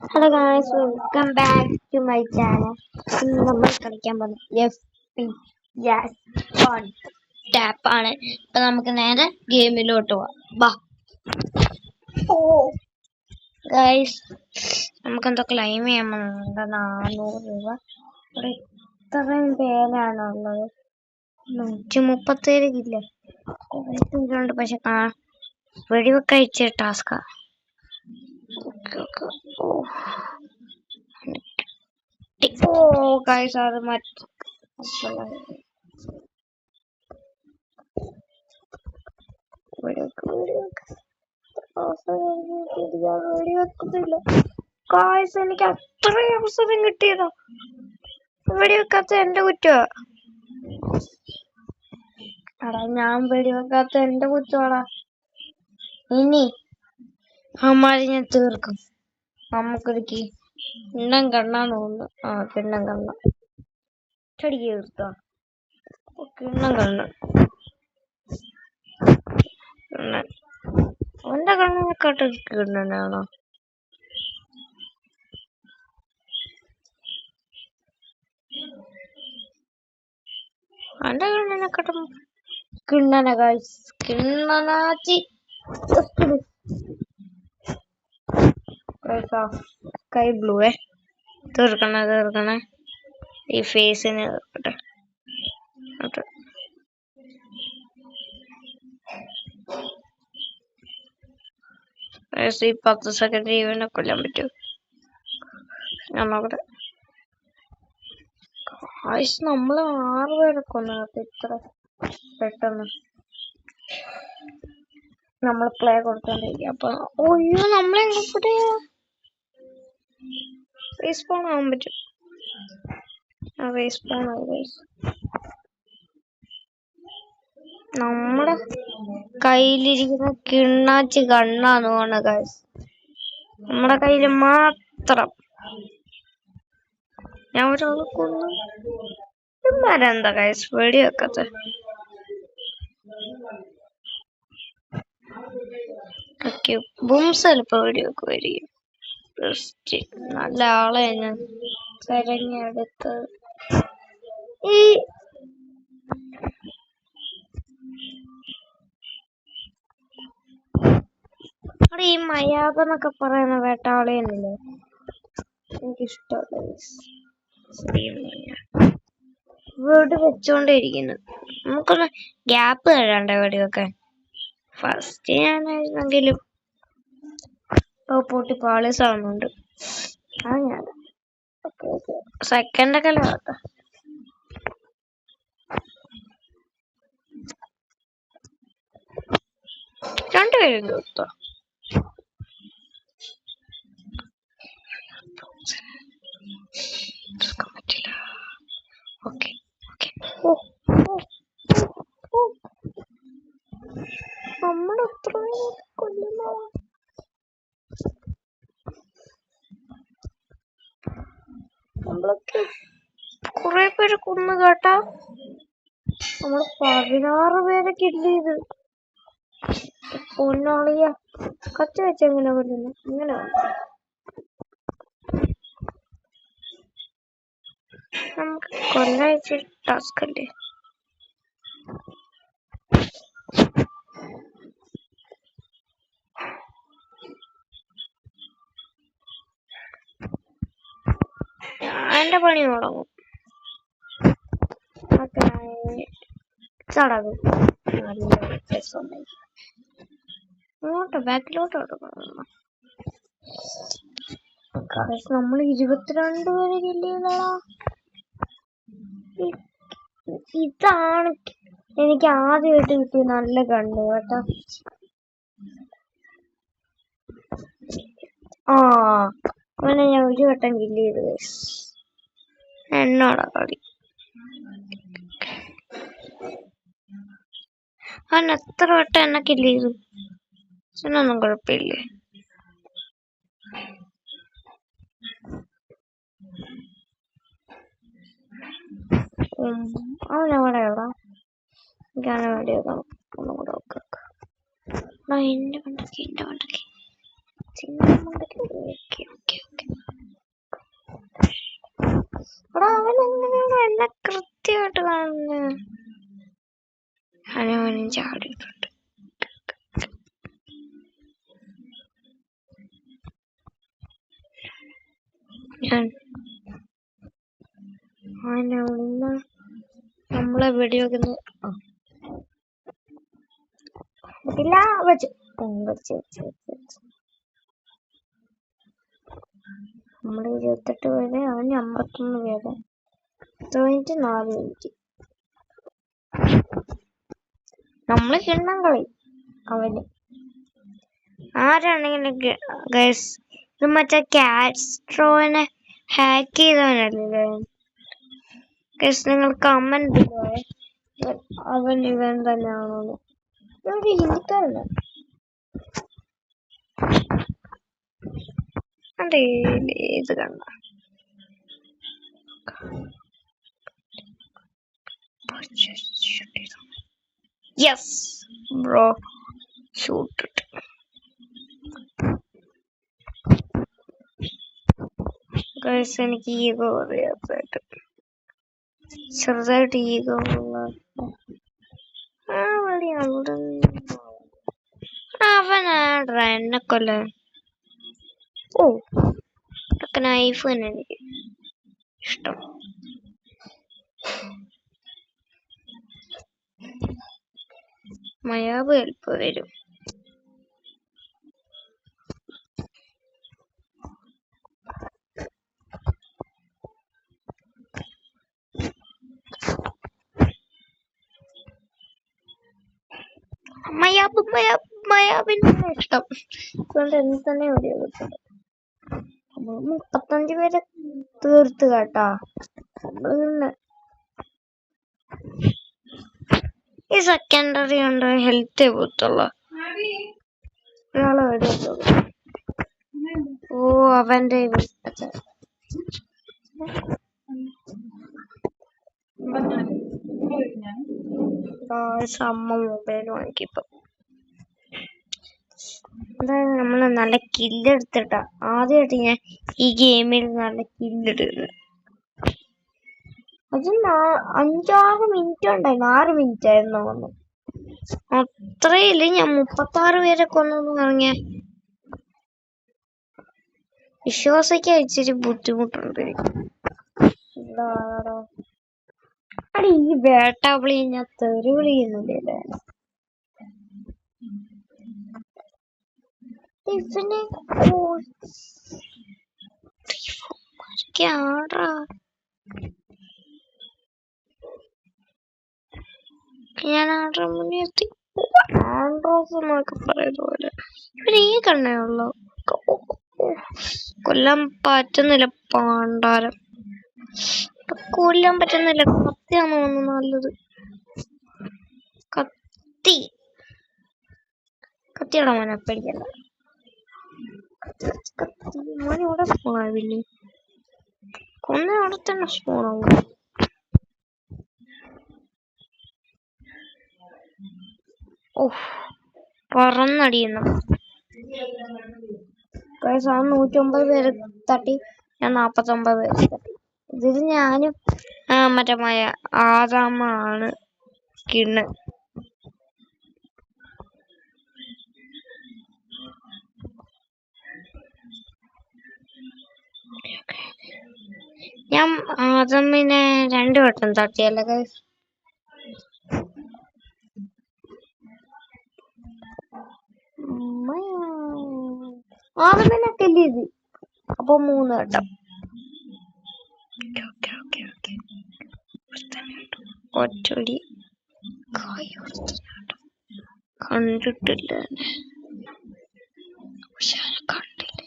Hello guys, welcome back to my channel. ഇന്ന് നമ്മൾ കളിക്കാൻ പോകുന്നത് FPS on ടാപ്പ് ആണ്. ഇപ്പൊ നമുക്ക് നേരെ ഗെയിമിലോട്ട് പോവാം. ഗൈസ്, നമുക്ക് എന്തോ ക്ലെയിം ചെയ്യാൻ പോകുന്നുണ്ട്. 400 രൂപ. ഇവിടെ ഇത്രയും പേരാണുള്ളത്. 137 ഇല്ലേ, കുറേ പക്ഷെ വെടിവെക്ക അയച്ച ടാസ്കാ. guys, അത് എനിക്ക് അത്രയും അവസരം കിട്ടിയതാ. വെടിവെക്കാത്ത എന്റെ കുറ്റമാ. എടാ, ഞാൻ വെടിവെക്കാത്ത എന്റെ കുറ്റമാടാ. ഇനി അമ്മാരി ഞാൻ തീർക്കും. നമുക്കൊരു കിണ്ണം കണ്ണാന്ന് തോന്നുന്നു. കിണ്ണം കണ്ണ ചെടി തീർത്താ. കിണ്ണം കണ്ണൻ അവന്റെ കണ്ണിനെക്കാട്ട് കിണ്ണനാണോ? അവന്റെ കണ്ണിനെക്കാട്ടും കിണ്ണന ഗൈസ്. കിണ്ണനാച്ചി സ്കൈ ബ്ലൂ തീർക്കണേ. ഈ ഫേസിന് തീർക്കട്ടെ. ഈ 10 സെക്കൻഡ് ഇവനെ കൊല്ലാൻ പറ്റും. ഞാൻ നോക്കട്ടെ. നമ്മള് 6 പേരെ കൊന്നത് ഇത്ര പെട്ടെന്ന്. നമ്മൾ പ്ലേ കൊടുത്തോണ്ടിരിക്കും. അപ്പൊ നമ്മളെ റീസ്പോൺ ആവാൻ പറ്റും. റീസ്പോൺ ആയി. നമ്മുടെ കയ്യിലിരിക്കുന്ന കിണ്ണാച്ചി കണ്ണാന്ന് തോന്നുന്നു ഗൈസ്. നമ്മുടെ കയ്യില് മാത്രം. ഞാൻ ഒരാളെ കൊന്നു. ഇമാരെന്താ ഗൈസ് വെടിവെക്കത്തെ? ബുംസലിപ്പോ വെടിവെക്കുമായിരിക്കും. നല്ല ആളെ ഞാൻ തെരഞ്ഞെടുത്തത്. ഈ മയാബ് എന്നൊക്കെ പറയുന്ന വേട്ടാളിയല്ലേ എനിക്കിഷ്ടമല്ല. വീട് വെച്ചോണ്ടിരിക്കുന്നു. നമുക്കൊന്ന് ഗ്യാപ്പ് തരാണ്ടേ വെടിവെക്കാൻ. ഫസ്റ്റ് ഞാനായിരുന്നെങ്കിലും പൊട്ടി പാളീസ് ആവുന്നുണ്ട്. ഞാൻ സെക്കൻഡൊക്കെ ആവട്ടെ. രണ്ടുപേരും തീർത്തോ? പറ്റില്ല. ഓക്കെ നമ്മളെത്ര കൊല്ലുന്നോ? നമ്മളൊക്കെ കുറെ പേര് കൊന്നു കേട്ടാ. നമ്മള് 16 പേരെ കില്ല് ചെയ്ത്. പൊന്നാളിയ കത്തി വെച്ചെങ്ങനെ കൊല്ലുന്നു? ഇങ്ങനെ നമുക്ക് കൊല്ലാഴ്ച ടാസ്ക് അല്ലേ? എന്റെ പണി തുടങ്ങും. ചടങ്ങ് ഇങ്ങോട്ടോ ബാക്കിലോട്ടോ കൊടുക്കണം. നമ്മൾ 22 പേരെ കില്ലിയതാ. ഇതാണ് എനിക്ക് ആദ്യമായിട്ട് കിട്ടിയ നല്ല കണ്ണ് കേട്ടോ. അവനെ ഞാൻ ഒരു വട്ടം കില്ല് ചെയ്തു. എന്നോടാ കളി. അവൻ എത്ര വട്ടം എന്നെ കില്ല് ചെയ്തു? ഇതിനൊന്നും കുഴപ്പമില്ലേ. അവനെവിടെ എവിടാ? എനിക്ക് അവനെ വേണ്ടി വെക്കണം. ഒന്നും കൂടെ വെക്കാം. എന്റെ വണ്ടക്കി ഇങ്ങോട്ട് കാണുന്ന അവനും ചാടിയിട്ടുണ്ട്. ഞാൻ അവനൊന്ന് നമ്മളെ വെടിവെക്കുന്നു. വെച്ച് നമ്മള് 28 പേര്, അവന് 51 പേര്. 4 മിനിറ്റ് നമ്മള് കിണ്ണം കളി അവന്. ആരാണെങ്കിലും ഗൈസ്, ഇത് മറ്റേ കാസ്ട്രോനെ ഹാക്ക് ചെയ്തവനല്ലേ ഗൈസ്? നിങ്ങൾ കമന്റ് അവൻ ഇവൻ തന്നെയാണോ? നമുക്ക് ഹിന്ദിക്കാരല്ല. അതെ, ഇത് കണ്ട യെസ് ബ്രോ, ഷൂട്ട് ഇട്ട്. ഗൈസ്, എനിക്ക് ഈഗോ അറിയാത്തായിട്ട് ചെറുതായിട്ട് ഈഗോ അവനാടാ എന്നെ കൊല്ലാൻ. ഓ, നൈഫ് തന്നെ എനിക്ക് ഇഷ്ടം. മയാബ് ഹെൽപ്പ് വരും. മയാബിന്റെ ഇഷ്ടം അതുകൊണ്ട് എന്ത് തന്നെ ഉപയോഗിച്ചത്. 35 പേരെ തീർത്ത് കേട്ടാ. നമ്മള് ഈ സെക്കൻഡറി ഉണ്ട് ഹെൽത്ത് പോത്തുള്ള ഒരാളെ വരെയുള്ളൂ. ഓ, അവന്റെ അമ്മ മൊബൈൽ വാങ്ങിക്കിപ്പം. എന്തായാലും നമ്മള് നല്ല കില്ലെടുത്തിട്ടാ ആദ്യമായിട്ട് ഞാൻ ഈ ഗെയിമിൽ നല്ല കില്ലെടുക്കുന്നത്. അത് 5-6 മിനിറ്റ് ഉണ്ടായിരുന്നു. 6 മിനിറ്റ് ആയിരുന്നു തോന്നുന്നു. അത്രയില്ല, ഞാൻ 36 പേരെ കൊന്നു പറഞ്ഞ വിശ്വാസിക്കാൻ ഇച്ചിരി ബുദ്ധിമുട്ടുണ്ട് എനിക്ക്. അടി, ഈ വേട്ടാവിളി ഞാൻ തെറി വിളിക്കുന്നില്ലേ? ഇവനെ ഞാൻ ആരുടെ മുന്നിൽ എത്തി. ആൻഡ്രോസ് എന്നൊക്കെ പറയുന്ന പോലെ ഇവര് ഈ കണ്ണേ ഉള്ളു. കൊല്ലാൻ പറ്റുന്നില്ല പാണ്ടാരം. കൊല്ലാൻ പറ്റുന്നില്ല. കത്തിയാന്ന് തോന്നുന്നു നല്ലത്. കത്തിയുടെ മോനെ പേടിക്കണ്ട. മോനെ ഇവിടെ സ്പോണാവില്ലേ? കൊന്ന അവിടെ തന്നെ സ്പോണാവും. ഓഹ്, പറന്നടിയുന്നു. 109 പേര് തട്ടി, ഞാൻ 49 പേര് തട്ടി. ഇതിൽ ഞാനും മറ്റേ ആദാമാണ് കിണ്ണ്. ഞാൻ ആദമിനെ 2 വട്ടം തട്ടിയല്ലേ ഗൈസ്? ആദമിനെ കില്ല് അപ്പൊ 3 വട്ടം. ഒറ്റടി കണ്ടിട്ടില്ല, പക്ഷെ കണ്ടില്ല.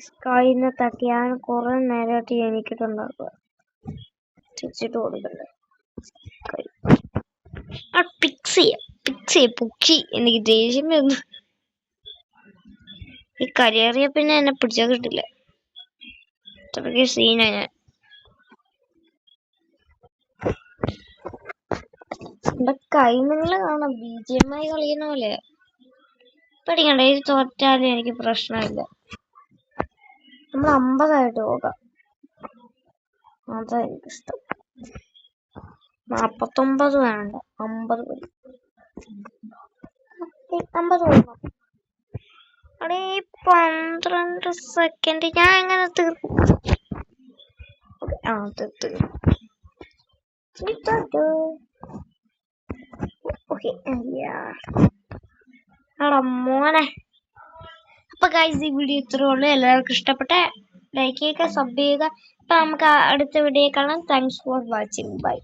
സ്കൈനെ തട്ടിയാണ് കുറെ നേരമായിട്ട് എനിക്കിട്ടുണ്ടാക്കുക. തിരിച്ചിട്ട് കൊടുക്കണ്ടേ? പിക്സ് പൊക്കി. എനിക്ക് ദേഷ്യം വരുന്നു. ഈ കരിയറിയ പിന്നെ എന്നെ പിടിച്ചാൽ കിട്ടില്ല. അത്രയ്ക്ക് സീനാ ഞാൻ. എന്റെ കൈ നിങ്ങൾ കാണാം BGMI കളിയുന്ന പോലെ. പേടിക്കണ്ട, ഇത് തോറ്റാലും എനിക്ക് പ്രശ്നമില്ല. നമ്മൾ 50 പോകാം, അതാ എനിക്കിഷ്ടം. 49 വേണ്ട, 50 മതി. 50 പോകാം. അവിടെ 12 സെക്കൻഡ് ഞാൻ എങ്ങനെ തീർക്കും? തീർത്തു. മോനെ. അപ്പൊ ഗൈസ്, ഈ വീഡിയോ ഇത്രേ ഉള്ളൂ. എല്ലാവർക്കും ഇഷ്ടപ്പെട്ട ലൈക്ക് ചെയ്യുക, സബ് ചെയ്യുക. അപ്പൊ നമുക്ക് അടുത്ത വീഡിയോ കാണാം. Thanks for watching. ബൈ.